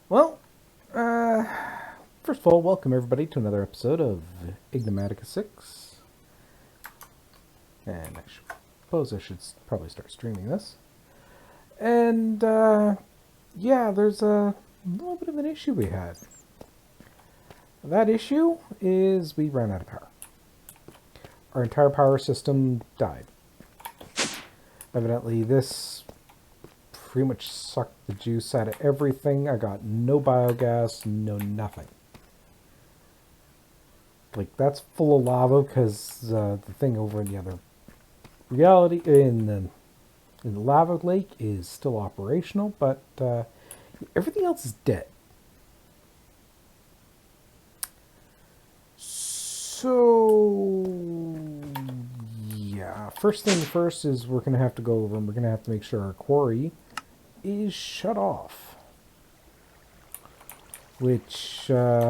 Well, uh, first of all, welcome everybody to another episode of Enigmatica 6. And I suppose I should probably start streaming this. And, yeah, there's a little bit of an issue we had. That issue is we ran out of power. Our entire power system died. Evidently, this pretty much sucked the juice out of everything. I got no biogas, no nothing. Like, that's full of lava because the thing over in the other reality in the lava lake is still operational, but everything else is dead. So yeah, first thing first is we're gonna have to go over and we're gonna have to make sure our quarry is shut off, which ooh,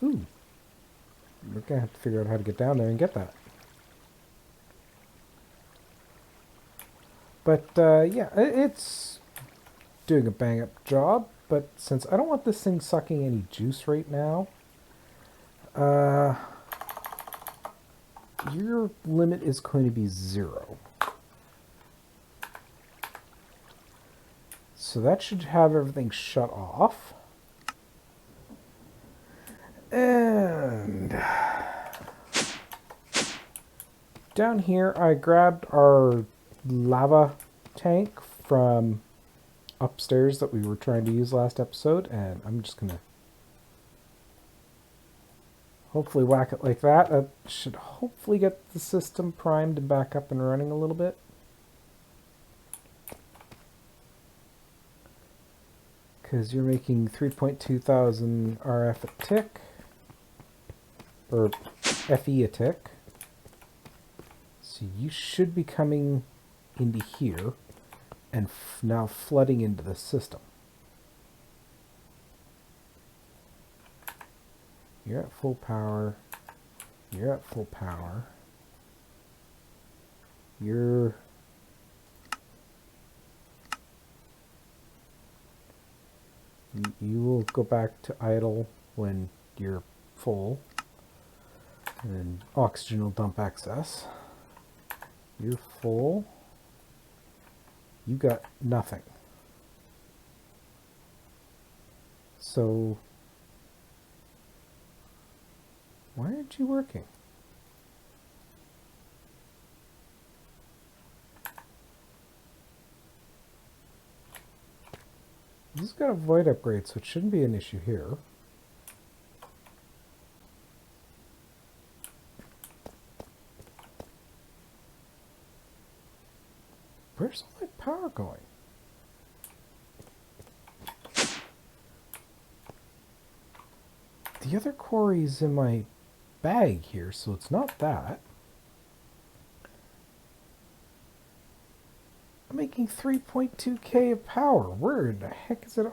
we're gonna have to figure out how to get down there and get that. But yeah, it's doing a bang up job. But since I don't want this thing sucking any juice right now, uh, your limit is going to be 0. So that should have everything shut off. And down here, I grabbed our lava tank from upstairs that we were trying to use last episode, and I'm just going to hopefully whack it like that. That should hopefully get the system primed and back up and running a little bit. Because you're making 3.2 thousand RF a tick, or FE a tick. So you should be coming into here and now flooding into the system. You're at full power. You're at full power. You will go back to idle when you're full. And then oxygen will dump excess. You're full. You got nothing. So why aren't you working? This has got a void upgrade, so it shouldn't be an issue here. Where's all my power going? The other quarry's in my bag here, so it's not that. I'm making 3.2k of power. Where the heck is it?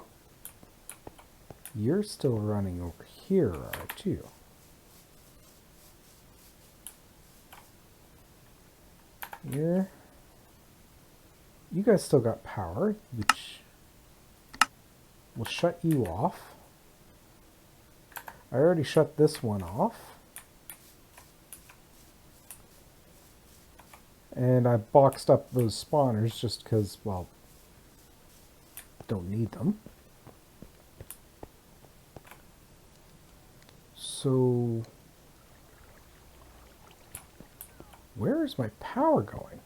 You're still running over here, aren't you? You guys still got power, which will shut you off. I already shut this one off. And I boxed up those spawners just because, well, don't need them. So, where is my power going?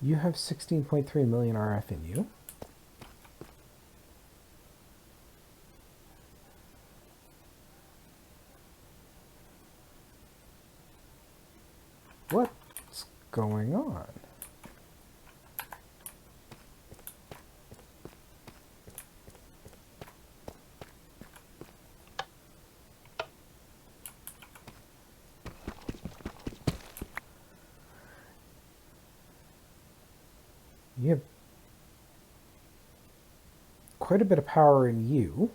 You have 16.3 million RF in you. What's going on? You have quite a bit of power in you.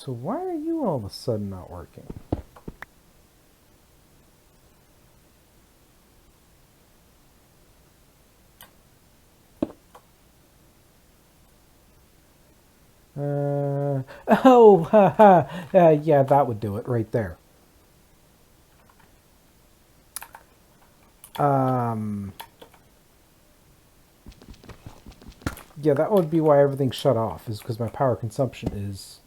So why are you all of a sudden not working? Oh, haha, yeah, that would do it right there. Yeah, that would be why everything's shut off, is because my power consumption is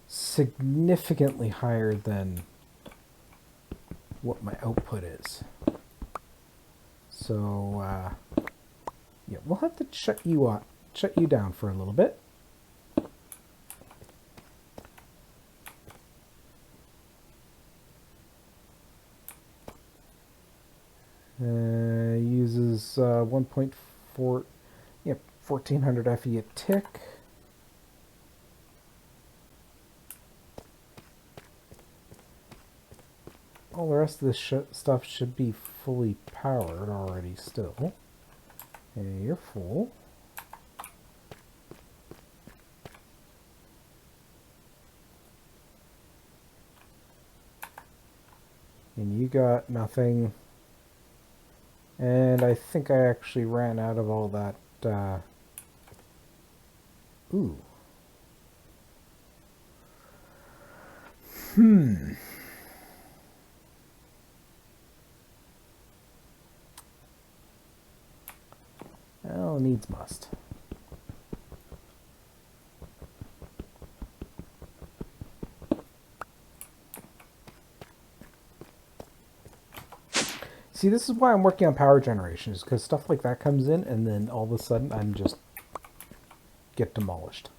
significantly higher than what my output is. So, yeah, we'll have to shut you down for a little bit. Uses 1.4, yeah, 1400 FE a tick. All the rest of this stuff should be fully powered already still. Okay, you're full. And you got nothing. And I think I actually ran out of all that, ooh. Well, needs must. See, this is why I'm working on power generation, is because stuff like that comes in, and then all of a sudden I'm just get demolished.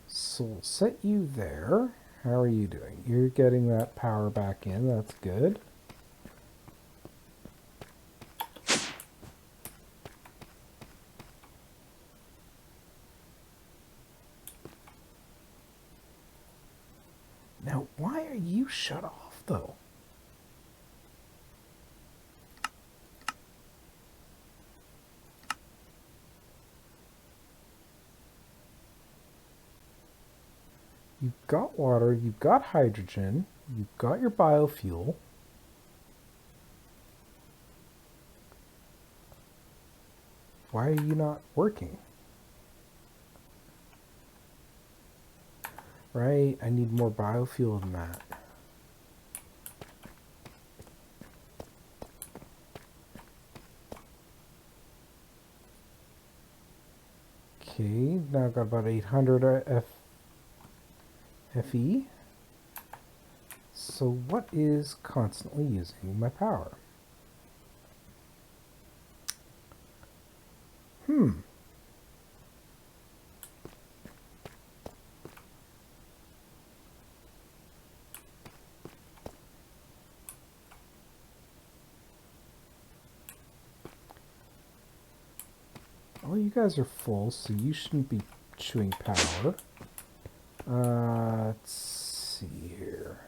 So we'll set you there. How are you doing? You're getting that power back in. That's good. Now, why are you shut off, though? You've got water, you've got hydrogen, you've got your biofuel. Why are you not working? Right, I need more biofuel than that. Okay, now I've got about 800 FE. So what is constantly using my power? Well, you guys are full, so you shouldn't be chewing power. Let's see here.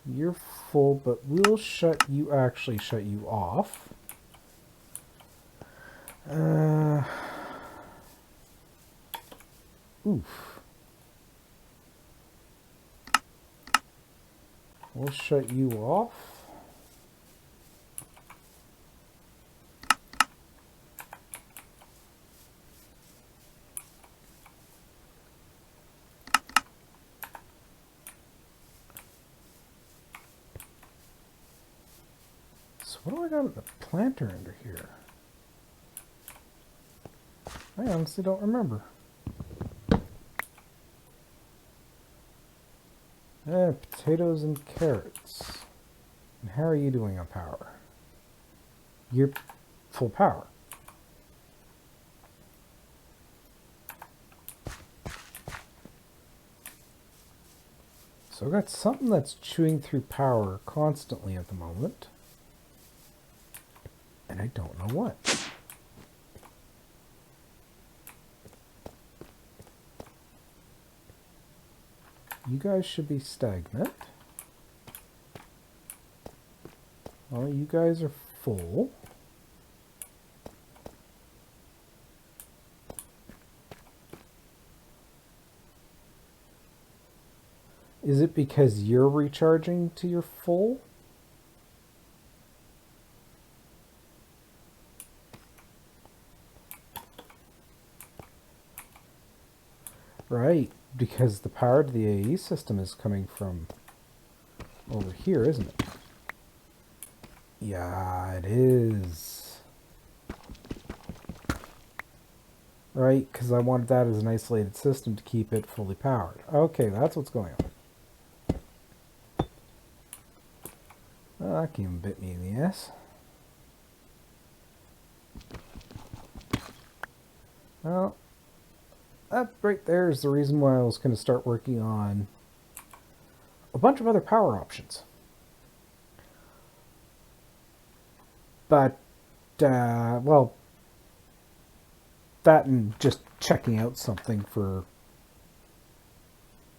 You're full, but we'll actually shut you off. Oof. We'll shut you off. So what do I got in the planter under here? I honestly don't remember. Potatoes and carrots. And how are you doing on power? You're full power. So I've got something that's chewing through power constantly at the moment. And I don't know what. You guys should be stagnant. Well, you guys are full. Is it because you're recharging to your full? Right, because the power to the AE system is coming from over here, isn't it? Yeah, it is. Right, because I wanted that as an isolated system to keep it fully powered. Okay, that's what's going on. Oh, that game bit me in the ass. Well, that right there is the reason why I was going to start working on a bunch of other power options. But, well, that and just checking out something for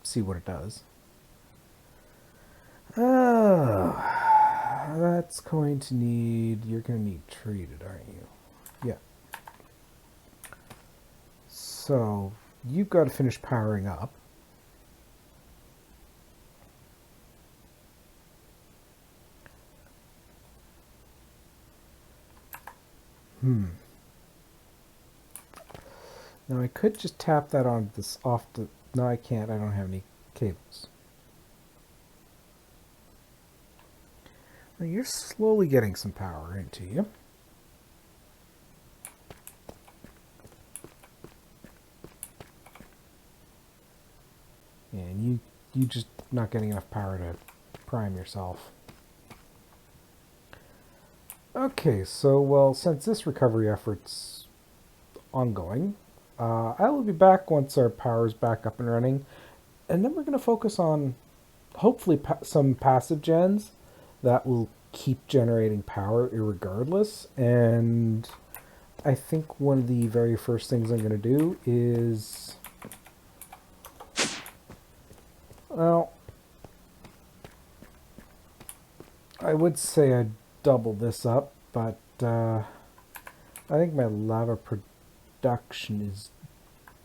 see what it does. Oh, that's going to need, you're going to need treated, aren't you? Yeah. So you've got to finish powering up. Now I could just tap that on this off the, no I can't, I don't have any cables. Now you're slowly getting some power into you. And you just not getting enough power to prime yourself. Okay, so well, since this recovery effort's ongoing, I will be back once our power's back up and running, and then we're going to focus on hopefully some passive gens that will keep generating power irregardless. And I think one of the very first things I'm going to do is, well, I would say I'd double this up, but I think my lava production is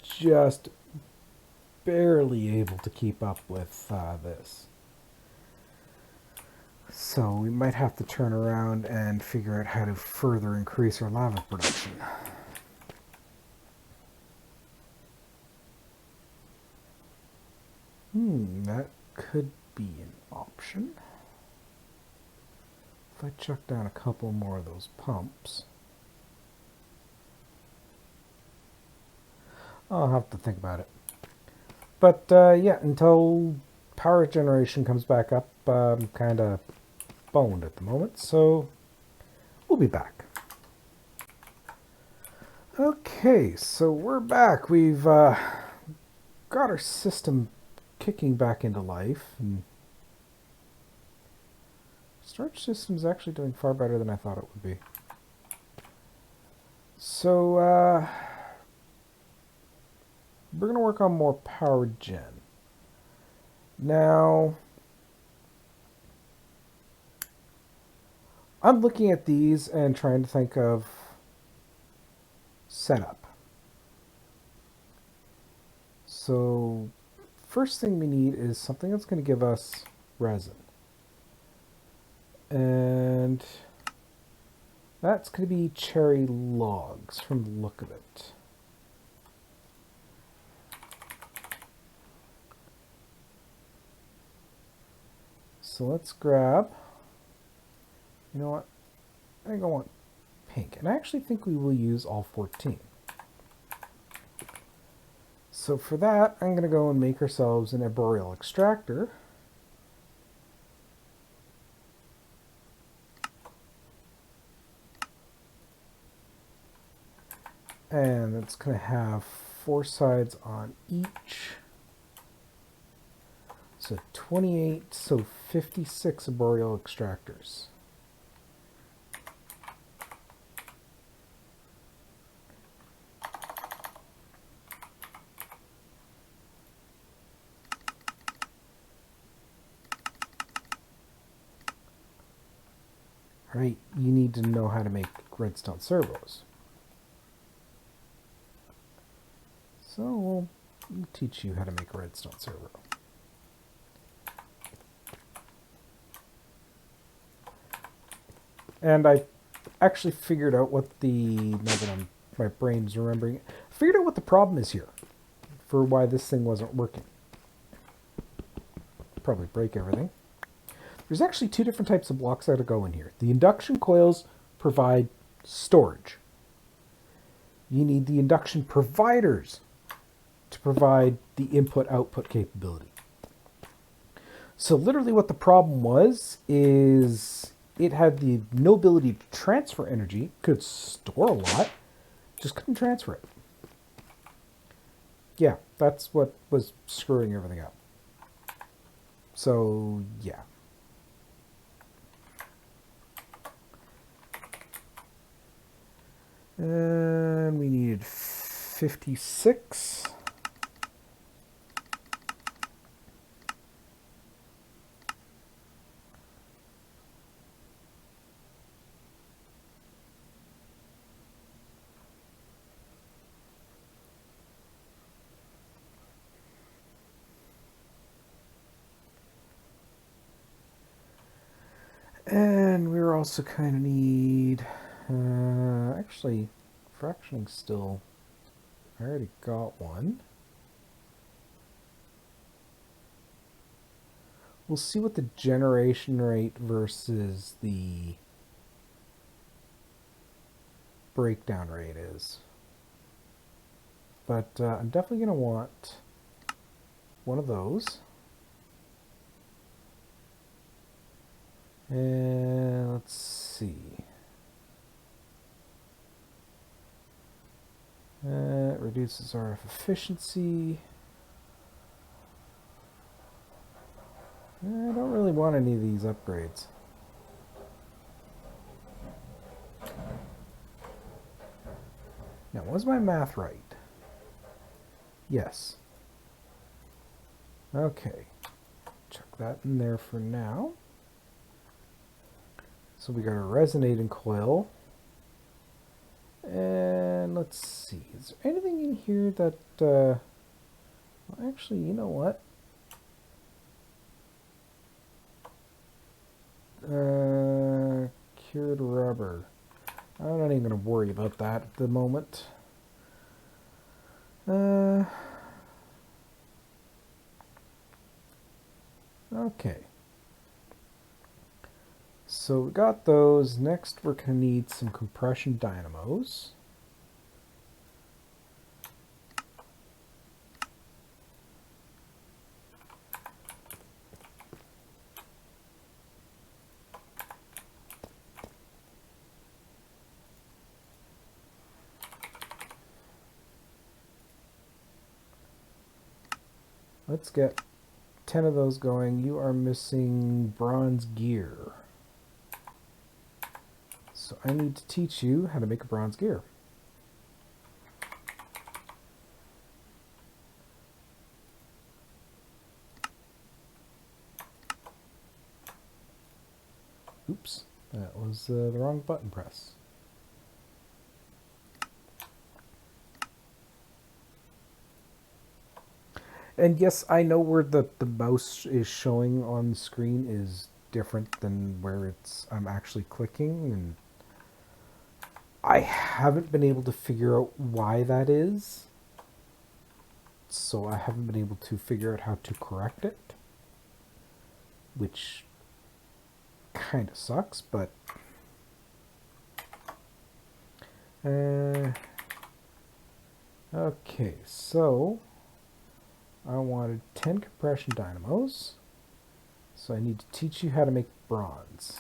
just barely able to keep up with this. So we might have to turn around and figure out how to further increase our lava production. That could be an option. If I chuck down a couple more of those pumps. I'll have to think about it. But yeah, until power generation comes back up, I'm kind of boned at the moment, so we'll be back. Okay, so we're back. We've got our system kicking back into life, and storage system's actually doing far better than I thought it would be. So we're going to work on more power gen. Now, I'm looking at these and trying to think of setup. So first thing we need is something that's going to give us resin. And that's going to be cherry logs from the look of it. So let's grab, you know what, I think I want pink. And I actually think we will use all 14. So for that, I'm going to go and make ourselves an arboreal extractor. And it's going to have 4 sides on each. So 28, so 56 arboreal extractors. right? You need to know how to make redstone servos. So we'll teach you how to make a redstone servo. And I actually figured out what now that my brain's remembering, figured out what the problem is here for why this thing wasn't working. Probably break everything. There's actually two different types of blocks that go in here. The induction coils provide storage. You need the induction providers to provide the input-output capability. So literally what the problem was is it had the no ability to transfer energy, could store a lot, just couldn't transfer it. Yeah, that's what was screwing everything up. So, yeah. And we needed 56. And we're also kind of need, actually, fractioning still, I already got one. We'll see what the generation rate versus the breakdown rate is. But I'm definitely going to want one of those. And let's see. It reduces RF efficiency. I don't really want any of these upgrades. Now, was my math right? Yes. Okay. Chuck that in there for now. So we got a resonating coil. And let's see. Is there anything in here that... well, actually, you know what? Cured rubber. I'm not even going to worry about that at the moment. Okay. So we got those. Next we're going to need some compression dynamos. Let's get 10 of those going. You are missing bronze gear. So I need to teach you how to make a bronze gear. Oops, that was the wrong button press. And yes, I know where the mouse is showing on the screen is different than where I'm actually clicking, and I haven't been able to figure out why that is. So I haven't been able to figure out how to correct it, which kind of sucks, but okay, so I wanted 10 compression dynamos, so I need to teach you how to make bronze.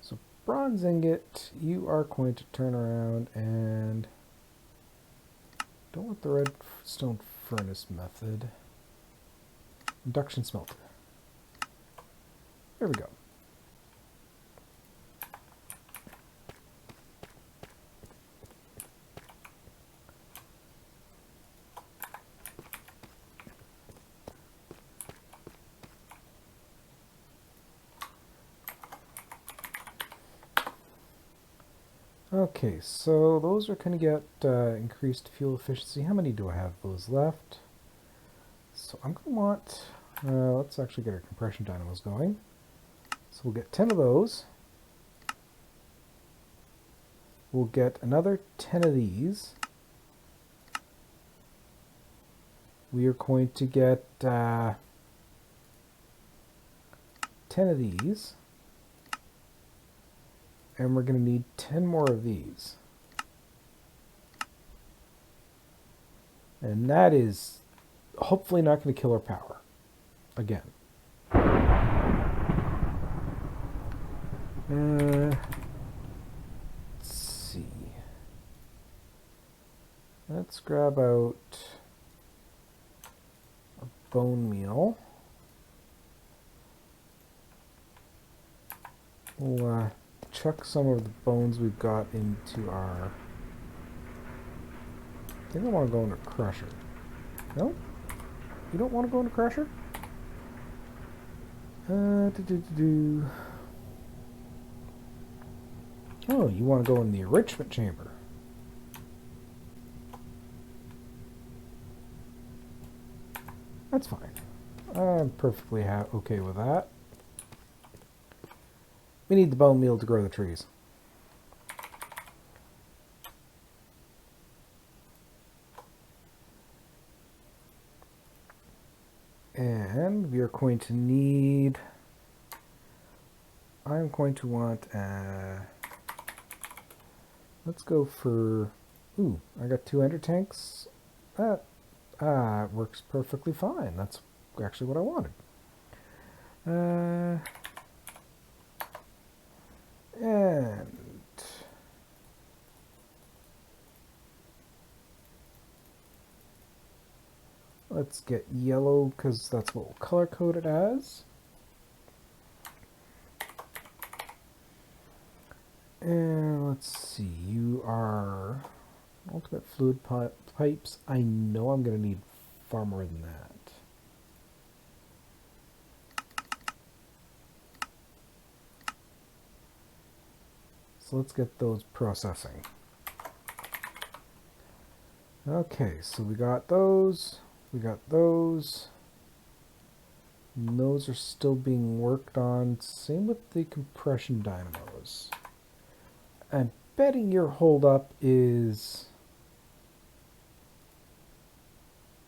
So bronze ingot, you are going to turn around and don't want the redstone furnace method. Induction smelter. There we go. Okay, so those are going to get increased fuel efficiency. How many do I have those left? So I'm going to want, let's actually get our compression dynamos going. So we'll get 10 of those. We'll get another 10 of these. We are going to get 10 of these. And we're going to need 10 more of these. And that is hopefully not going to kill our power again. Let's see. Let's grab out a bone meal. We'll chuck some of the bones we've got into our... I think I want to go into crusher. No? You don't want to go into crusher? Oh, you want to go in the enrichment chamber. That's fine. I'm perfectly okay with that. We need the bone meal to grow the trees. And we are going to need... I'm going to want... let's go for... Ooh, I got 2 ender tanks. That works perfectly fine. That's actually what I wanted. And... let's get yellow, because that's what we'll color code it as. And let's see, you are ultimate fluid pipes. I know I'm going to need far more than that. So let's get those processing. Okay, so we got those. We got those. And those are still being worked on. Same with the compression dynamos. I'm betting your holdup is...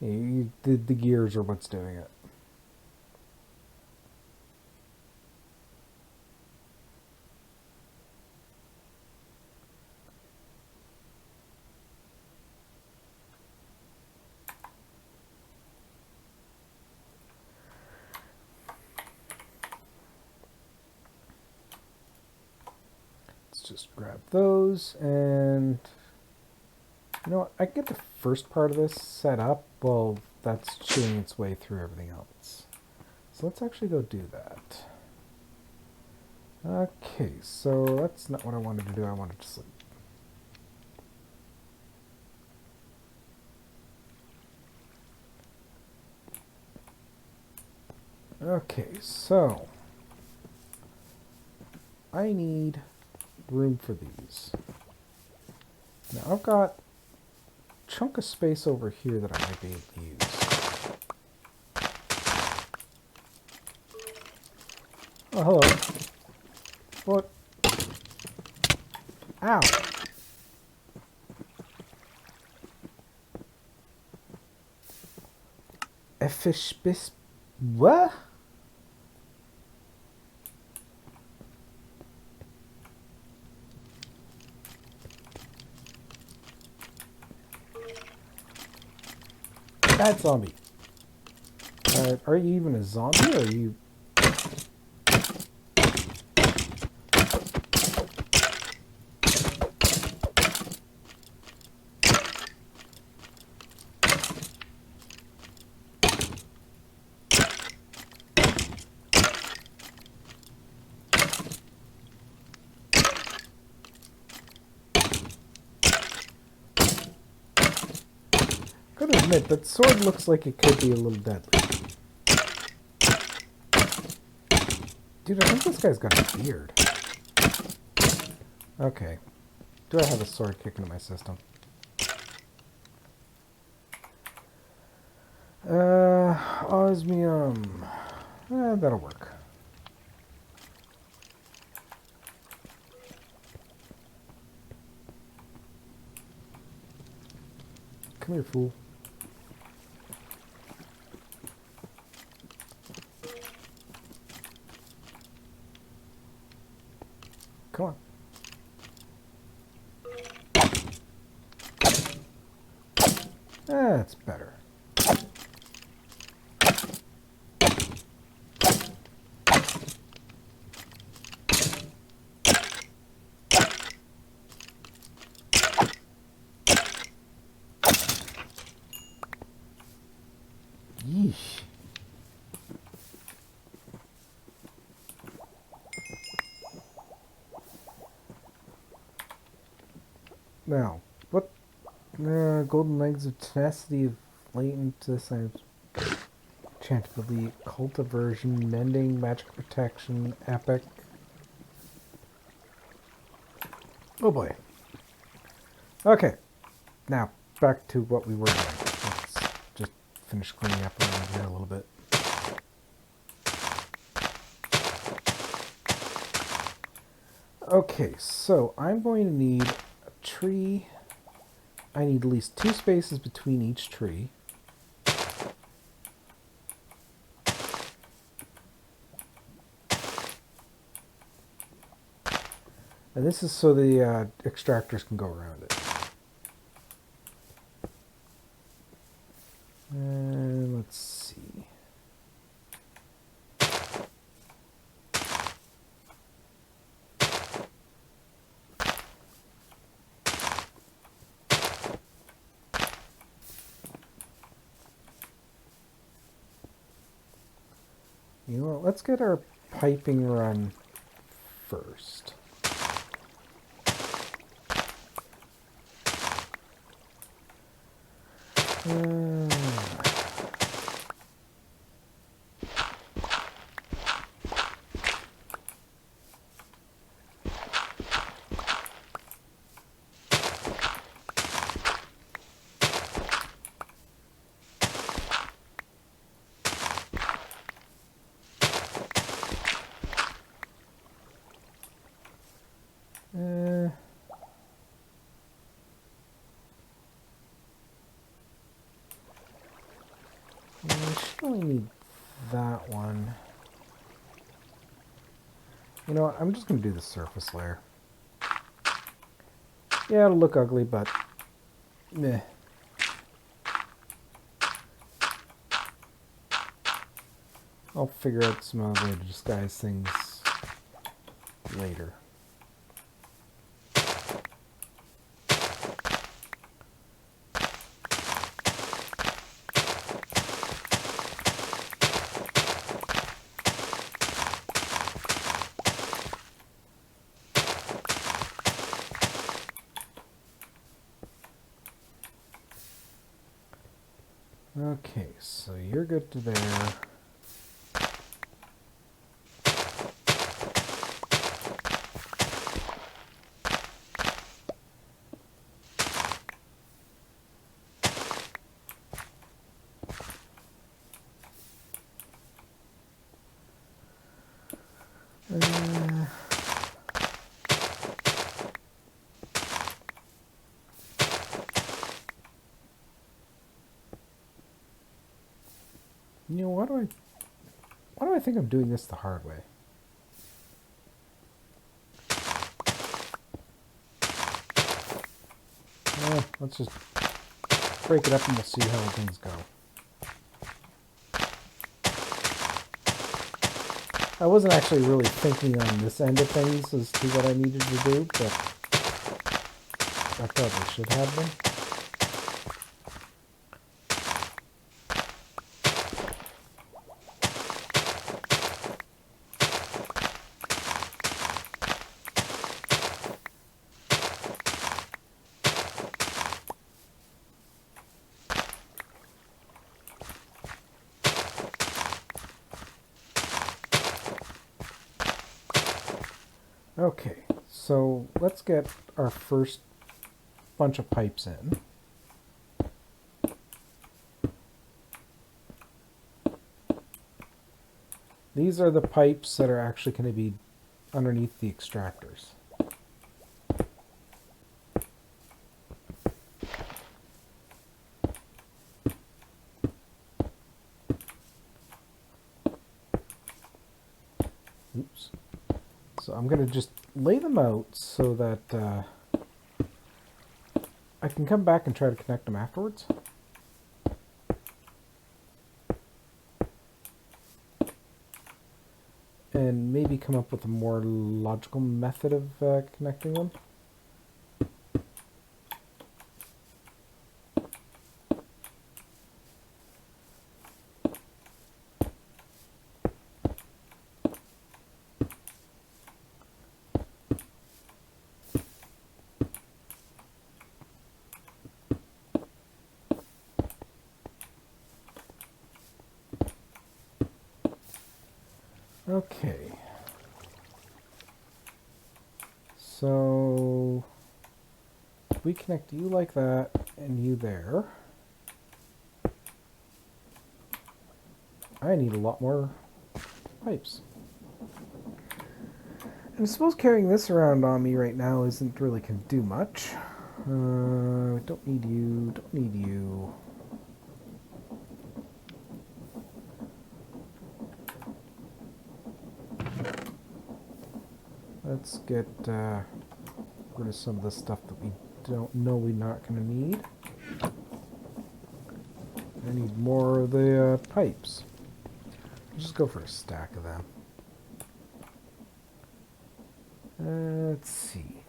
the gears are what's doing it. Just grab those, and you know what, I can get the first part of this set up while that's chewing its way through everything else. So let's actually go do that. Okay, so that's not what I wanted to do. I wanted to sleep. Okay, so I need room for these. Now I've got a chunk of space over here that I might be able to use. Oh, hello. What? Ow. A fish bis... What? Bad zombie. Are you even a zombie, or are you... Gotta admit, that sword looks like it could be a little deadly. Dude, I think this guy's got a beard. Okay. do I have a sword kick into my system? Osmium. That'll work. Come here, fool. Come on. That's better. Yeesh. Now, what? Golden legs of tenacity of latent science. Enchantment elite, cult aversion, mending, magic protection, epic. Oh boy. Okay. Now, back to what we were doing. Let's just finish cleaning up around here a little bit. Okay, so I'm going to need a tree. I need at least 2 spaces between each tree. And this is so the extractors can go around it. And let's see. You know what, let's get our piping run first. I should only need that one. You know what, I'm just going to do the surface layer. Yeah, it'll look ugly, but meh. I'll figure out some other way to disguise things later. Okay, so you're good to there. You know, why do I think I'm doing this the hard way? Let's just break it up and we'll see how things go. I wasn't actually really thinking on this end of things as to what I needed to do, but I probably should have been. Okay, So let's get our first bunch of pipes in. These are the pipes that are actually going to be underneath the extractors. Oops. So I'm going to just lay them out so that I can come back and try to connect them afterwards. And maybe come up with a more logical method of connecting them. Okay. So we connect you like that and you there. I need a lot more pipes. And I suppose carrying this around on me right now isn't really going to do much. Don't need you, don't need you. Let's get rid of some of the stuff that we don't know we're not going to need. I need more of the pipes. I'll just go for a stack of them. Let's see.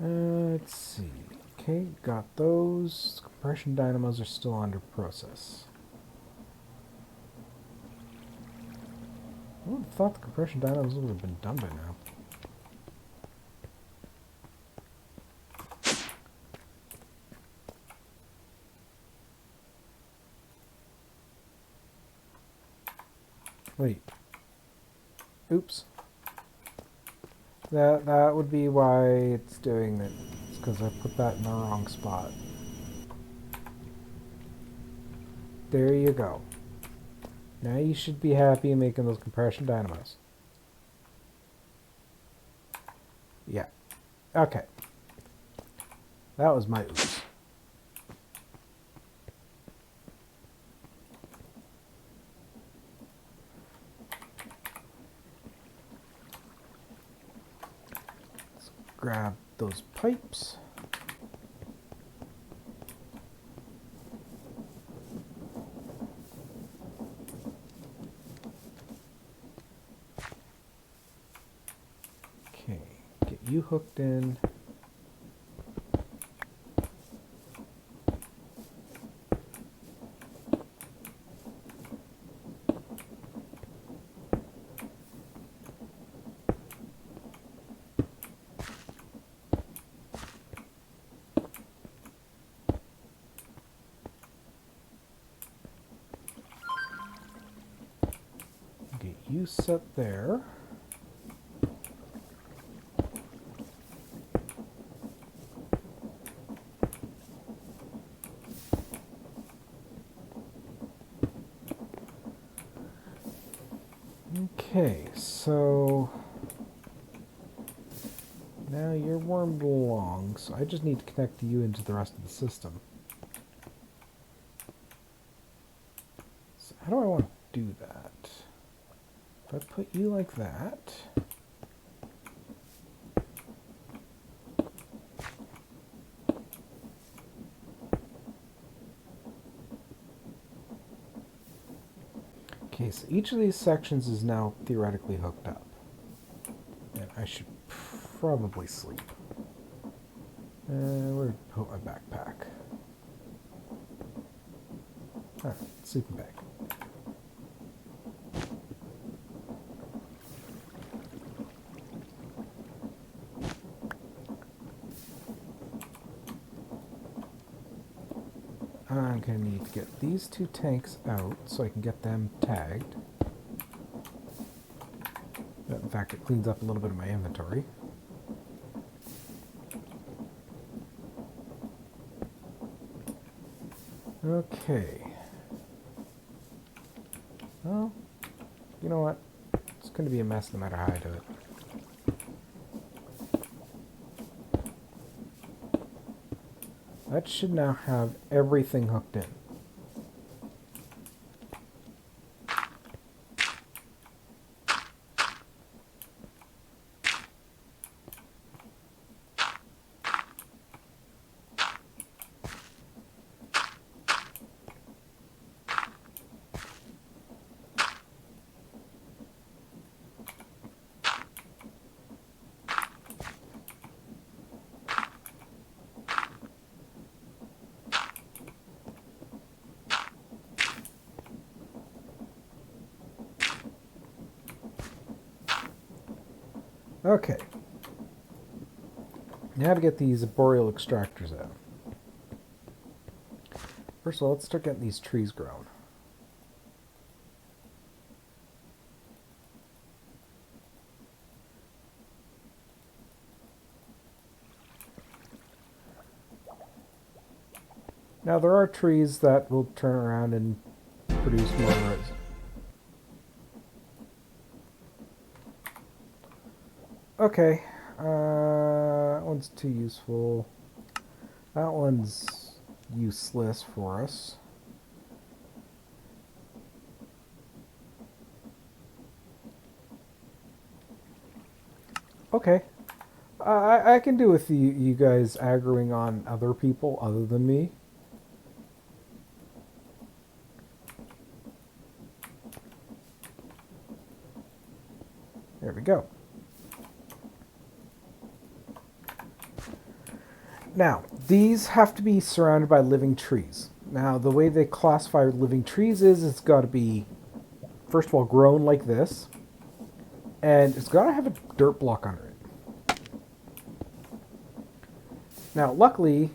Let's see. Okay, got those. Compression dynamos are still under process. I would have thought the compression dynamos would have been done by now. Wait. Oops. That would be why it's doing it. It's because I put that in the wrong spot. There you go. Now you should be happy making those compression dynamos. Yeah. Okay. That was my oops. Let's grab those pipes. Okay, get you hooked in. Get you set there. Okay, so now you're warmed along, so I just need to connect you into the rest of the system. So how do I want to do that? If I put you like that, okay, so each of these sections is now theoretically hooked up. And I should probably sleep. Where'd I put my backpack? Alright, sleeping bag. I'm going to need to get these two tanks out so I can get them tagged. In fact, it cleans up a little bit of my inventory. Okay. Well, you know what? It's going to be a mess no matter how I do it. That should now have everything hooked in. Okay. Now to get these boreal extractors out. First of all, let's start getting these trees grown. Now there are trees that will turn around and produce more resin. Okay, that one's too useful. That one's useless for us. Okay. I can do with you guys aggroing on other people other than me. There we go. Now, these have to be surrounded by living trees. Now, the way they classify living trees is it's got to be, first of all, grown like this, and it's got to have a dirt block under it. Now, luckily,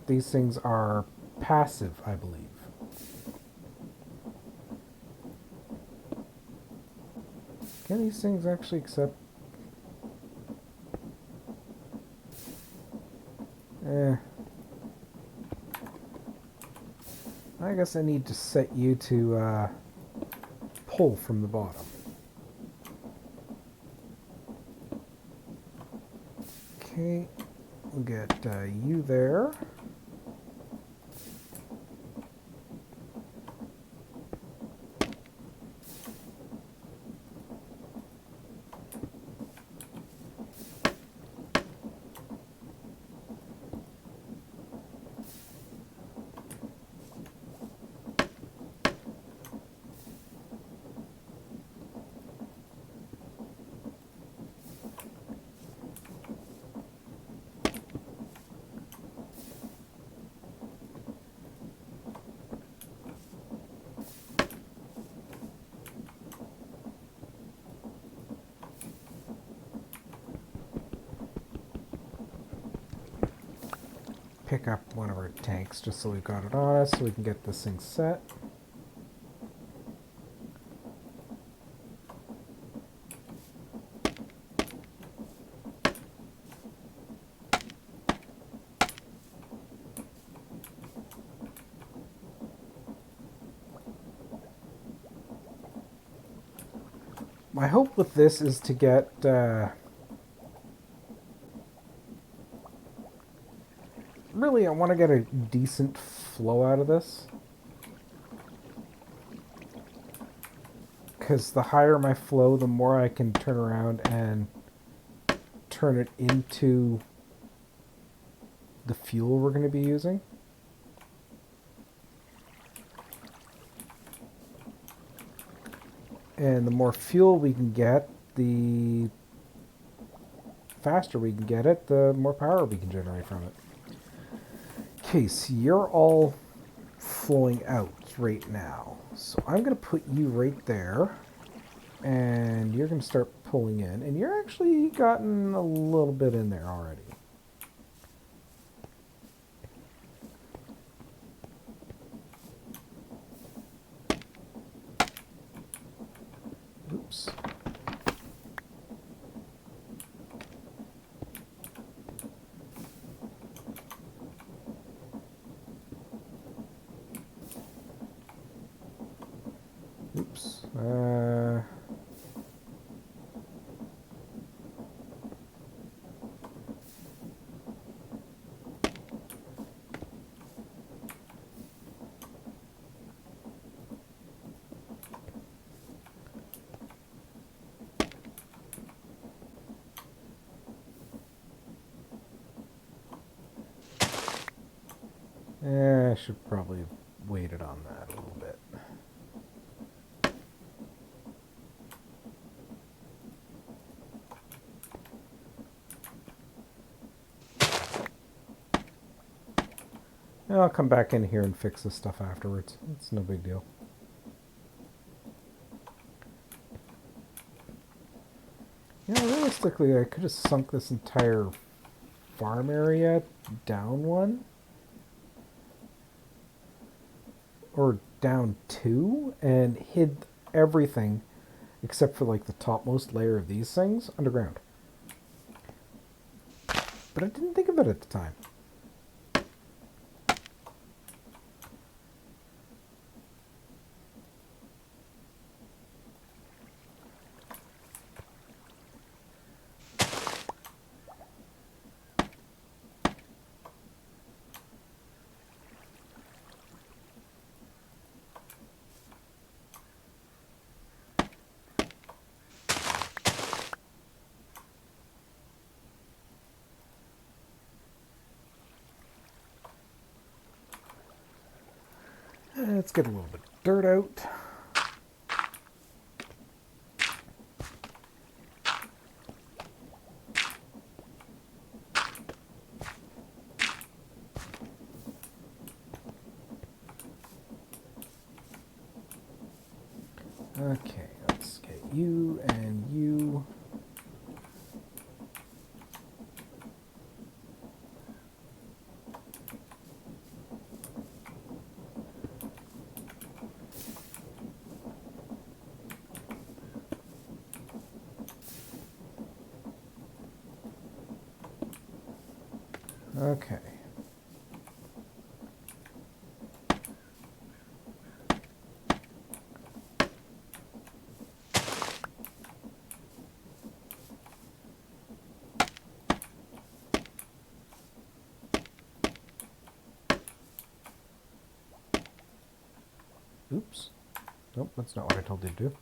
these things are passive, I believe. Can these things actually accept? I guess I need to set you to pull from the bottom. Okay, we'll get you there. Pick up one of our tanks just so we've got it on us so we can get this thing set. My hope with this is to get really, I want to get a decent flow out of this. Because the higher my flow, the more I can turn around and turn it into the fuel we're going to be using. And the more fuel we can get, the faster we can get it, the more power we can generate from it. Okay, so you're all flowing out right now. So I'm going to put you right there. And you're going to start pulling in. And you're actually gotten a little bit in there already. Oops. Oops. I should probably have waited on that a little bit. And I'll come back in here and fix this stuff afterwards. It's no big deal. You know, realistically, I could have sunk this entire farm area down one. Or down two, and hid everything except for like the topmost layer of these things underground. But I didn't think of it at the time. Let's get a little bit of dirt out. Okay, let's get you and you. Okay. Oops. Nope, that's not what I told you to do.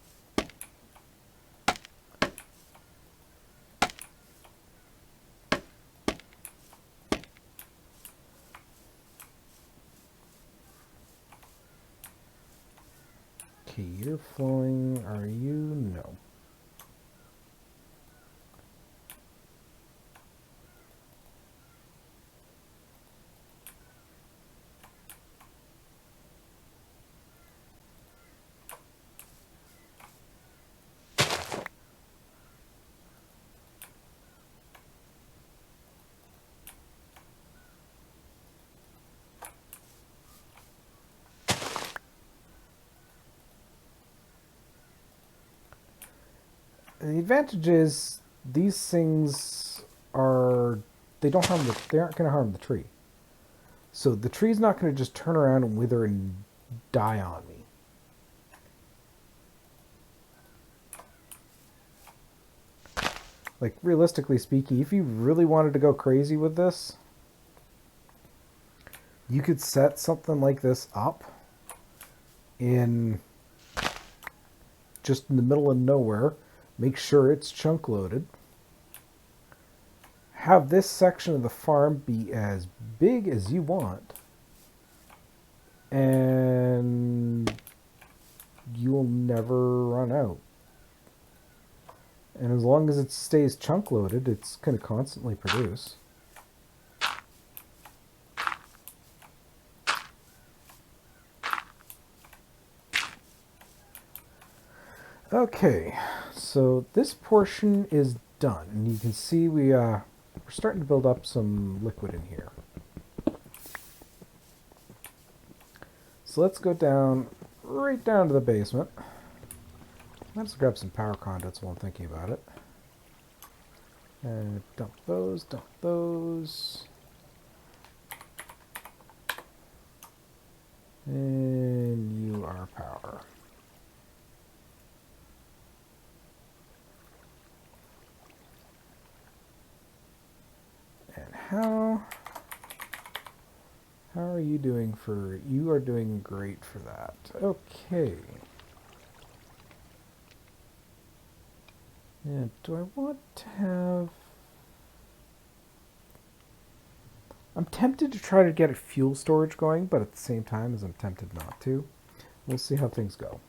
Okay, you're flowing. Are you? No. The advantage is these things are they aren't going to harm the tree. So the tree's not going to just turn around and wither and die on me. Like, realistically speaking, if you really wanted to go crazy with this, you could set something like this up in just in the middle of nowhere. Make sure it's chunk loaded. Have this section of the farm be as big as you want. And you'll never run out. And as long as it stays chunk loaded, it's going to constantly produce. Okay, so this portion is done, and you can see we're starting to build up some liquid in here. So let's go down, right down to the basement. Let's grab some power conduits while I'm thinking about it. And dump those, dump those. And you are power. And how are you doing for... You are doing great for that. Okay. And do I want to have... I'm tempted to try to get a fuel storage going, but at the same time as I'm tempted not to. We'll see how things go.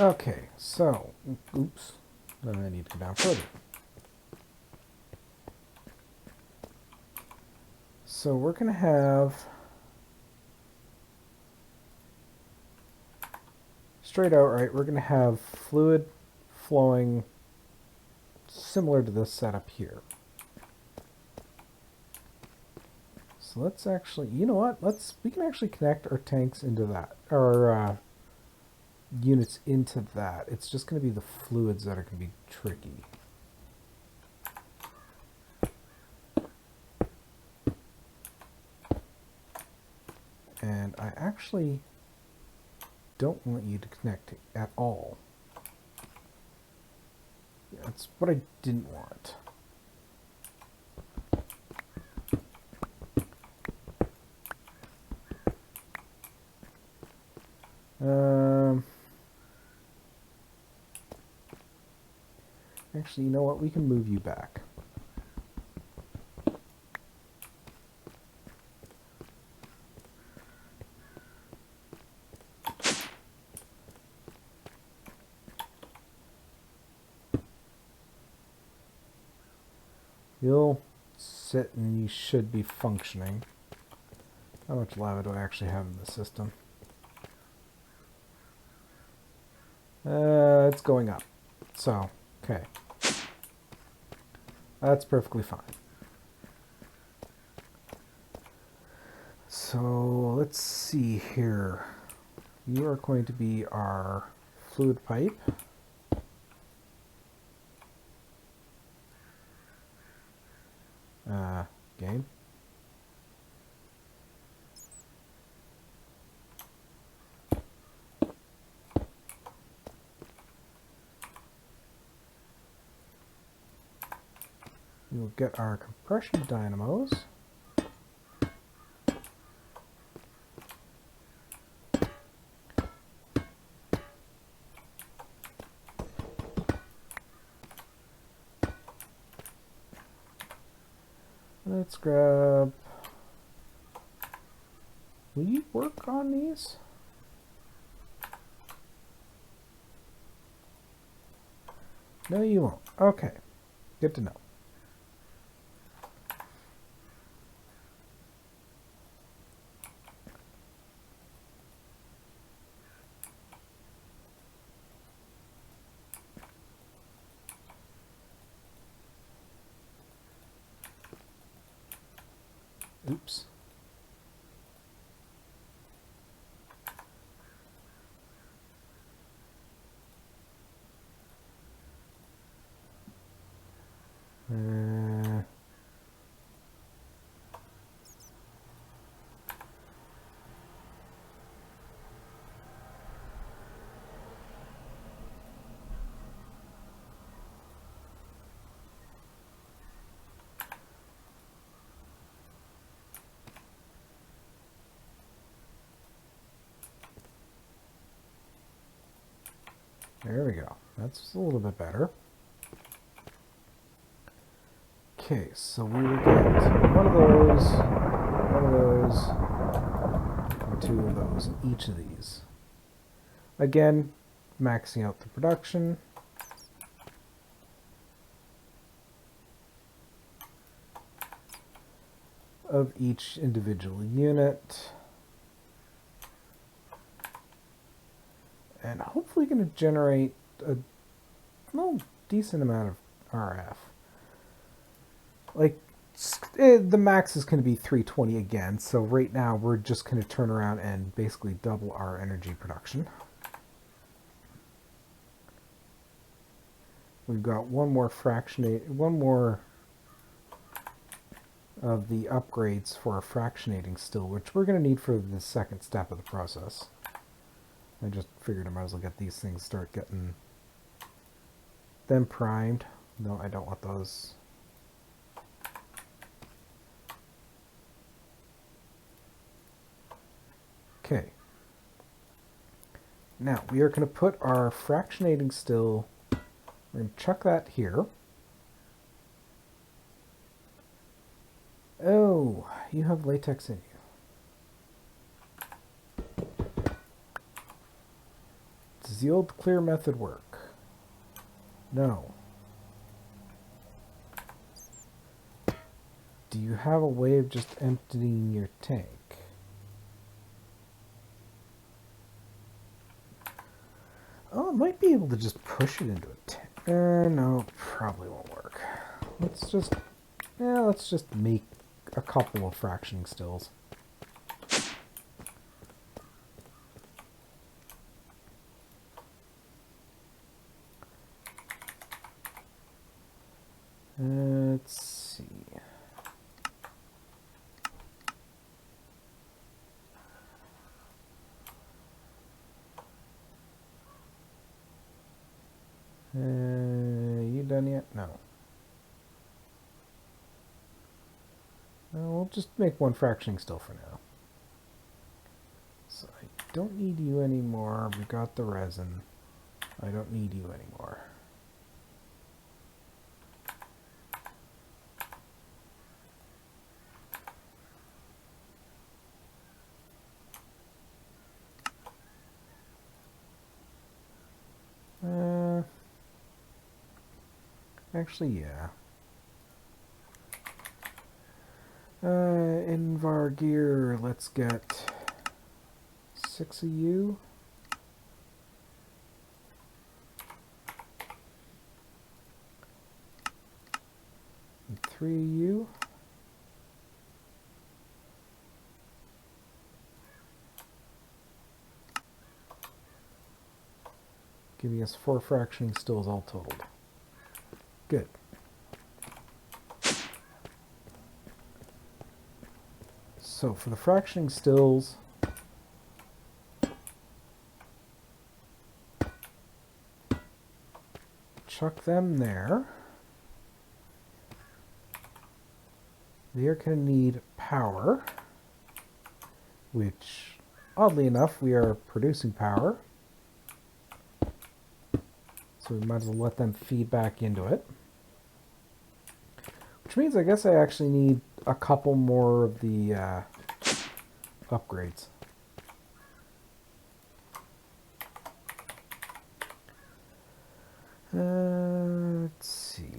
Okay, so... Oops. I need to go down further. So we're going to have... Straight out, right, we're going to have fluid flowing similar to this setup here. So let's actually, you know what? We can actually connect our tanks into that, our units into that. It's just going to be the fluids that are going to be tricky. And I actually don't want you to connect at all. That's what I didn't want. Actually, you know what? We can move you back. You'll sit and you should be functioning. How much lava do I actually have in the system? It's going up. So, okay. That's perfectly fine. So, let's see here. You are going to be our fluid pipe. Game. We will get our compression dynamos. Let's grab... Will you work on these? No, you won't. Okay. Good to know. Oops. There we go. That's a little bit better. Okay, so we will get one of those, and two of those in each of these. Again, maxing out the production. Of each individual unit. And hopefully going to generate a decent amount of RF. Like, the max is going to be 320 again, so right now we're just going to turn around and basically double our energy production. we've got one more one more of the upgrades for a fractionating still, which we're going to need for the second step of the process. I just figured I might as well get these things, start getting them primed. No, I don't want those. Okay. Now, we are going to put our fractionating still, we're going to chuck that here. Oh, you have latex in you. Does the old clear method work? No. Do you have a way of just emptying your tank? Oh, I might be able to just push it into a tank. No, probably won't work. Let's just make a couple of fractioning stills. Let's see. You done yet? No. We'll just make one fractioning still for now. So I don't need you anymore. We got the resin. I don't need you anymore. Actually, yeah. Invar gear, let's get 6 of you. And 3 of you. Giving us 4 fractioning stills all totaled. Good. So for the fractioning stills, chuck them there. They are going to need power, which, oddly enough, we are producing power. So we might as well let them feed back into it. Which means I guess I actually need a couple more of the upgrades. Let's see.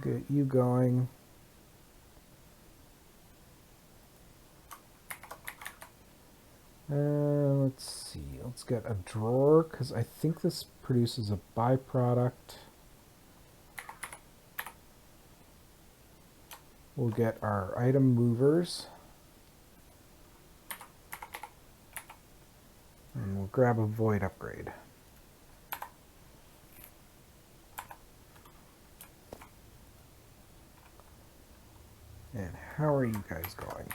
Get you going. Let's see. Let's get a drawer, because I think this produces a byproduct. We'll get our item movers. And we'll grab a void upgrade. And how are you guys going?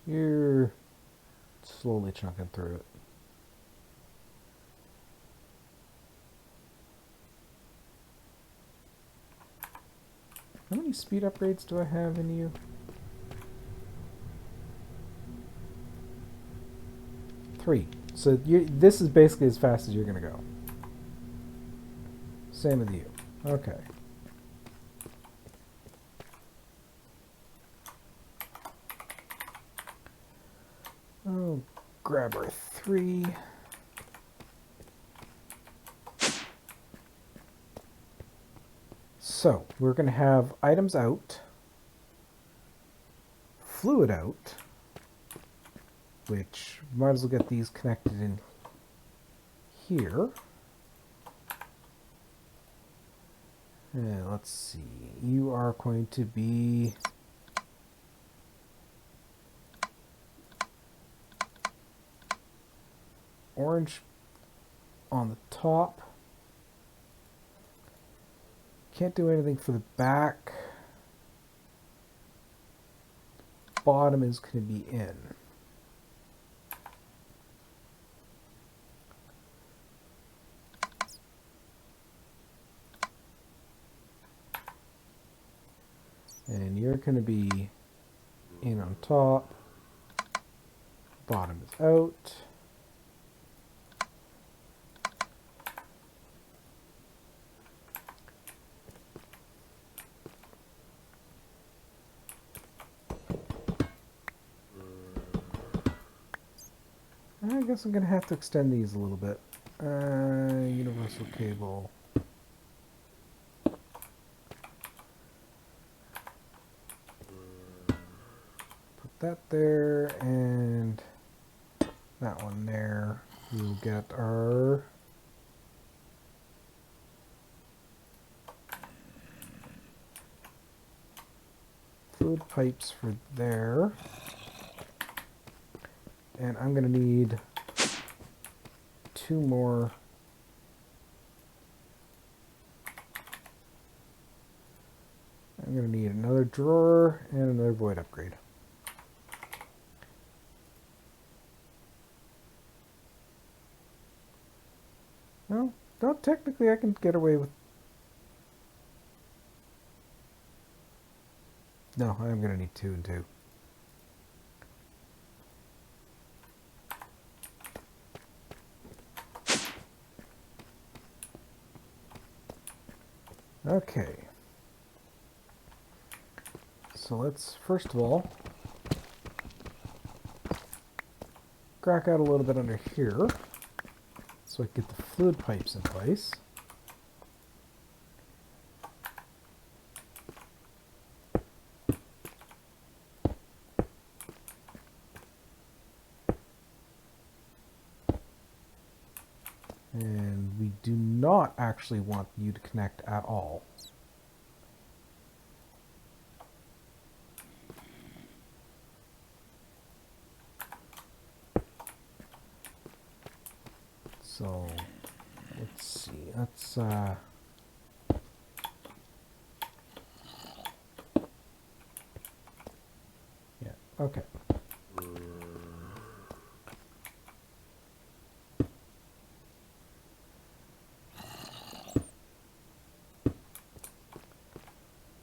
You're slowly chunking through it. How many speed upgrades do I have in you? 3. So this is basically as fast as you're going to go. Same with you. Okay. Oh, grab our 3. So, we're going to have items out, fluid out, which might as well get these connected in here. Let's see, you are going to be orange on the top. Can't do anything for the back. Bottom is going to be in. And you're going to be in on top. Bottom is out. I guess I'm going to have to extend these a little bit. Universal cable. Put that there and that one there. We'll get our fluid pipes for there. And I'm going to need 2 more. I'm going to need another drawer and another void upgrade. Well, not technically I can get away with... No, I'm going to need 2 and 2. Okay. So let's first of all crack out a little bit under here so I can get the fluid pipes in place. And we do not actually want you to connect at all. So let's see, yeah, okay.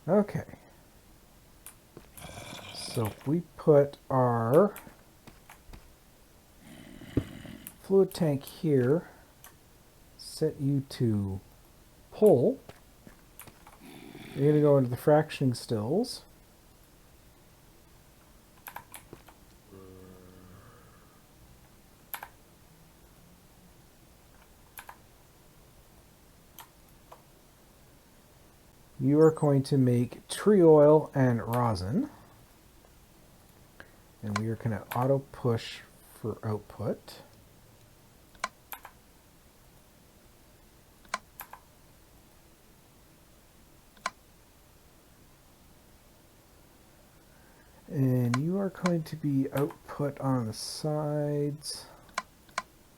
Okay. So if we put our fluid tank here, set you to pull, you're going to go into the fractioning stills. You are going to make tree oil and rosin. And we are going to auto push for output. And you are going to be output on the sides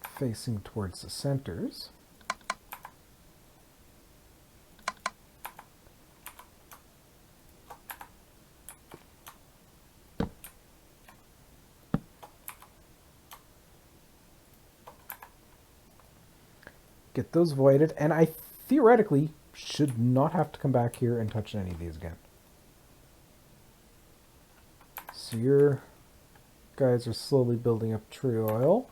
facing towards the centers. Get those voided, and I theoretically should not have to come back here and touch any of these again. So your guys are slowly building up tree oil.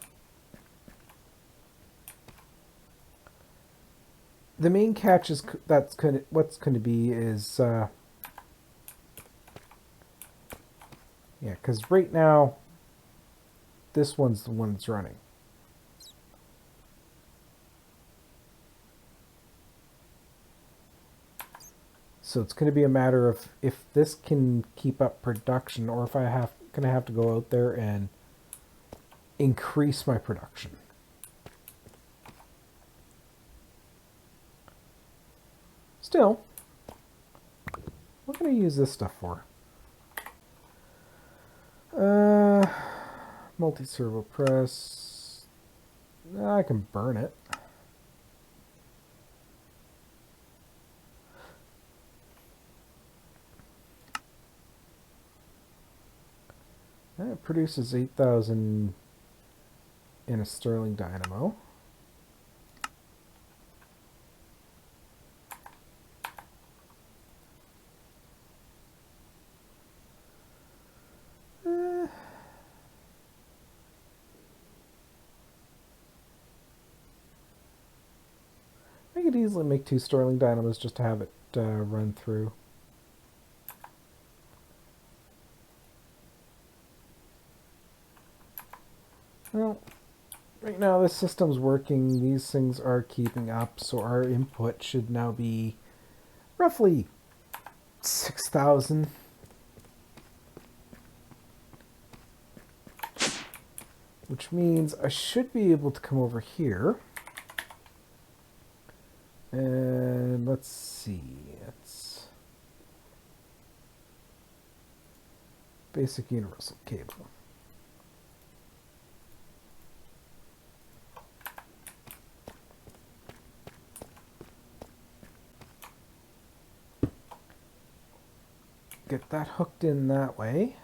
The main catch is what's going to be is yeah, because right now this one's the one that's running. So it's going to be a matter of if this can keep up production, or if I'm going to have to go out there and increase my production. Still, what can I use this stuff for? Multi-servo press. I can burn it. It produces 8,000 in a Stirling dynamo. I could easily make 2 Stirling dynamos just to have it run through. Well, right now this system's working. These things are keeping up, so our input should now be roughly 6,000. Which means I should be able to come over here. And let's see, it's basic universal cable. Get that hooked in that way.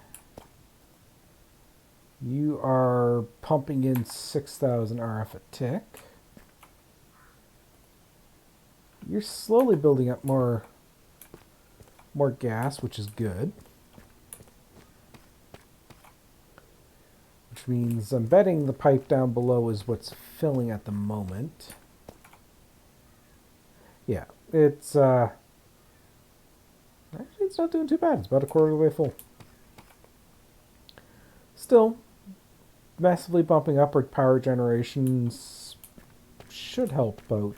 You are pumping in 6,000 RF a tick. You're slowly building up more gas, which is good. Which means I'm betting the pipe down below is what's filling at the moment. Yeah, it's actually it's not doing too bad. It's about a quarter of the way full. Still, massively bumping upward power generations should help out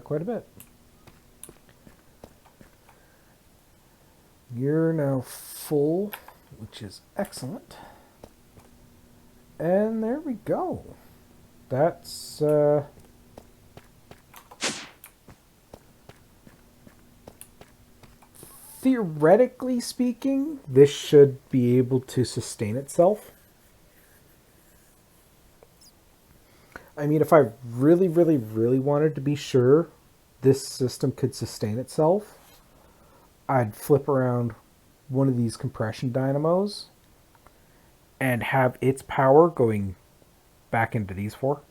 quite a bit. You're now full, which is excellent. And there we go. That's theoretically speaking, this should be able to sustain itself. I mean, if I really, really, really wanted to be sure this system could sustain itself, I'd flip around one of these compression dynamos and have its power going back into these 4.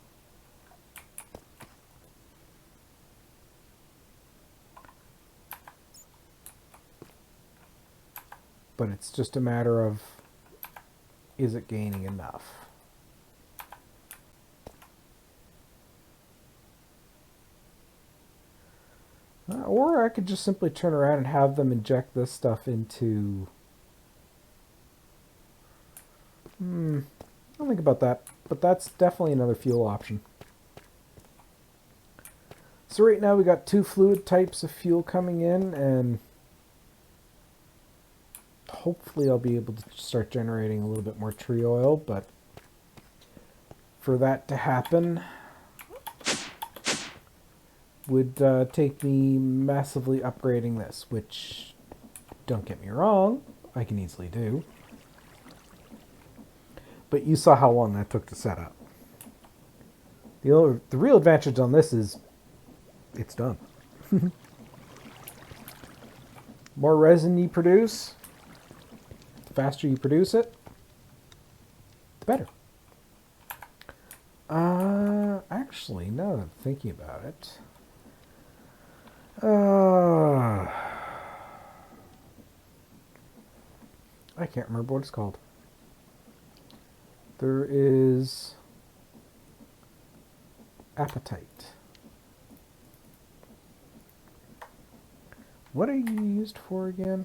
But it's just a matter of, is it gaining enough? Or I could just simply turn around and have them inject this stuff into... I'll think about that, but that's definitely another fuel option. So right now we got 2 fluid types of fuel coming in, and hopefully I'll be able to start generating a little bit more tree oil, but for that to happen would take me massively upgrading this, which, don't get me wrong, I can easily do. But you saw how long that took to set up. The real advantage on this is it's done. More resin you produce, the faster you produce it, the better. Actually, now that I'm thinking about it, I can't remember what it's called. There is appetite. What are you used for again?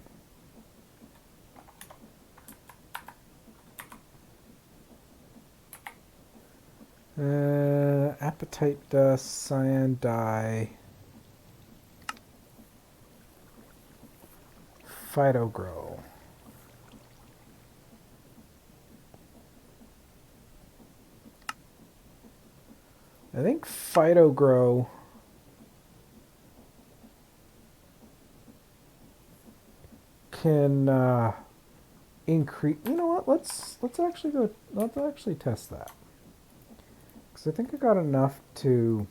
Appetite dust, cyan dye, phytogrow. I think phytogrow can increase. You know what? Let's actually test that. Because I think I got enough to...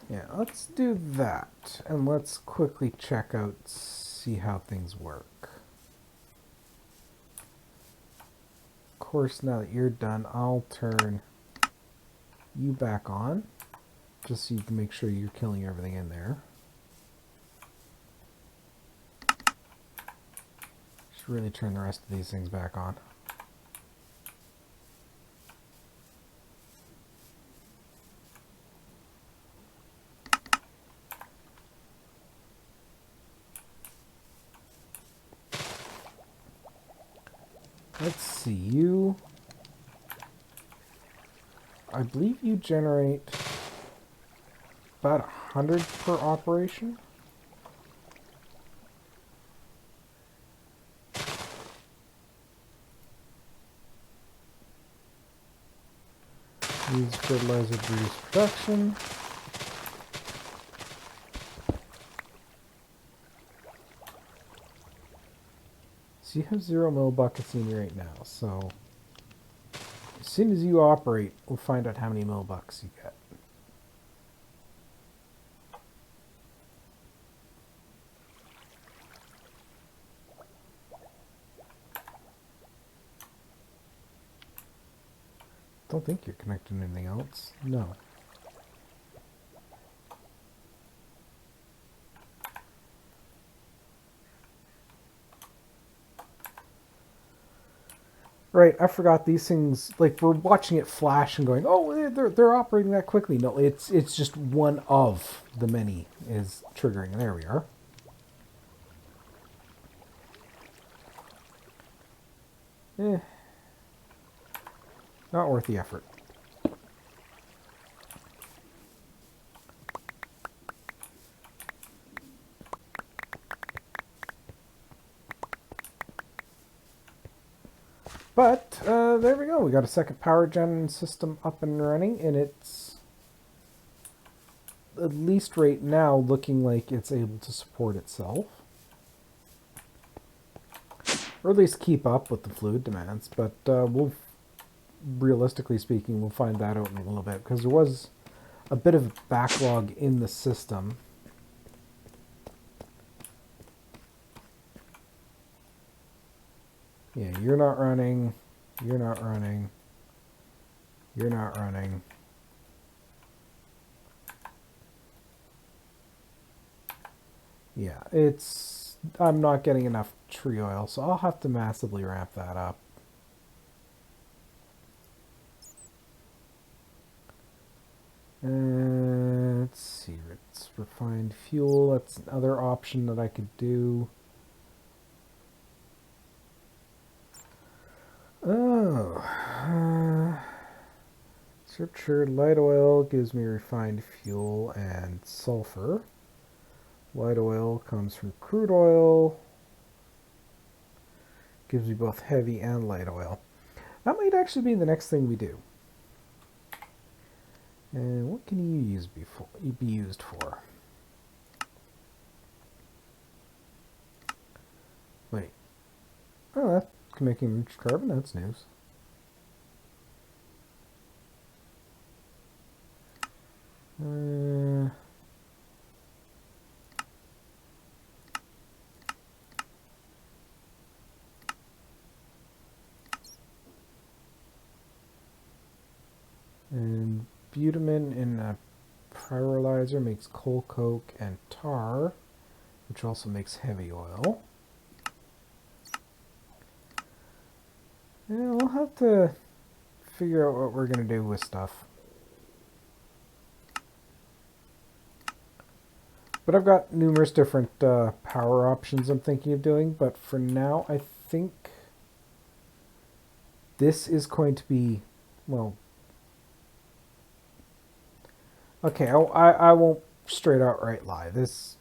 yeah, let's do that. And let's quickly check out, see how things work. Of course, now that you're done, I'll turn you back on. Just so you can make sure you're killing everything in there. Should really turn the rest of these things back on. Let's see, you... I believe you generate about 100 per operation. Use fertilizer to reduce production. So you have 0 mill buckets in you right now, so as soon as you operate, we'll find out how many mill bucks you get. Don't think you're connecting anything else. No. Right, I forgot these things, like, we're watching it flash and going, oh, they're operating that quickly. No, it's just one of the many is triggering. There we are. Not worth the effort. But, there we go. We got a second power gen system up and running, and it's, at least right now, looking like it's able to support itself. Or at least keep up with the fluid demands, but we'll, realistically speaking, we'll find that out in a little bit, because there was a bit of a backlog in the system. Yeah, you're not running, you're not running, you're not running. Yeah, it's, I'm not getting enough tree oil, so I'll have to massively ramp that up. Let's see, it's refined fuel, that's another option that I could do. Oh, sure, light oil gives me refined fuel and sulfur. Light oil comes from crude oil. Gives me both heavy and light oil. That might actually be the next thing we do. And what can you be used for? Wait. Oh, that's making enriched carbon. That's news. And butamin in a pyrolyzer makes coal coke and tar, which also makes heavy oil. Yeah, we'll have to figure out what we're going to do with stuff. But I've got numerous different power options I'm thinking of doing, but for now I think this is going to be, well, okay, I won't straight outright lie. This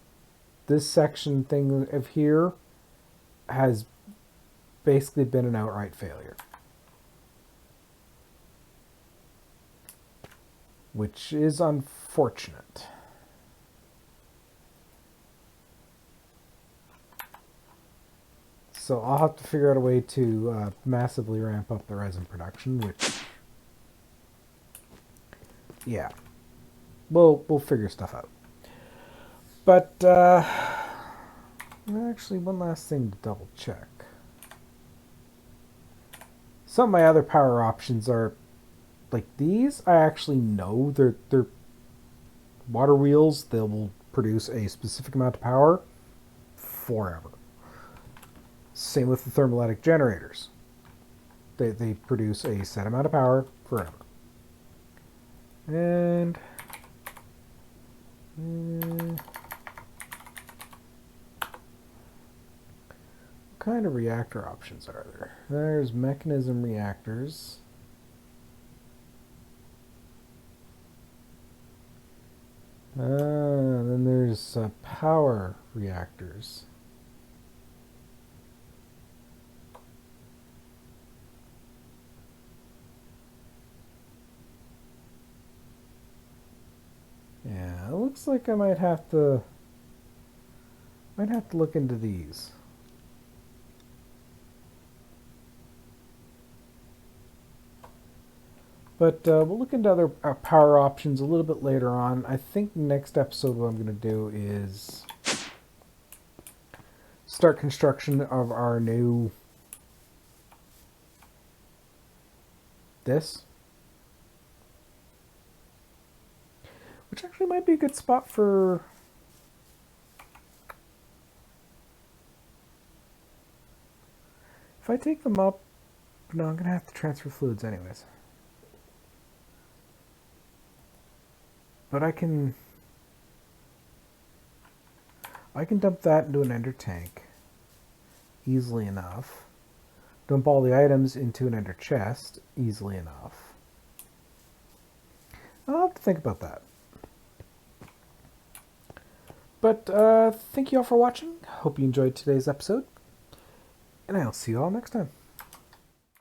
section thing of here has basically been an outright failure. which is unfortunate. So I'll have to figure out a way to massively ramp up the resin production, which, yeah, we'll figure stuff out. But actually, one last thing to double check. Some of my other power options are like these. I actually know they're water wheels. They will produce a specific amount of power forever. Same with the thermoelectric generators. They produce a set amount of power forever. And what kind of reactor options are there? There's mechanism reactors. Then there's power reactors. Yeah, it looks like I might have to look into these. But we'll look into other power options a little bit later on. I think next episode what I'm going to do is start construction of our new this. Which actually might be a good spot for... If I take them up... No, I'm going to have to transfer fluids anyways. But I can dump that into an ender tank easily enough. Dump all the items into an ender chest easily enough. I'll have to think about that. But thank you all for watching. Hope you enjoyed today's episode. And I'll see you all next time.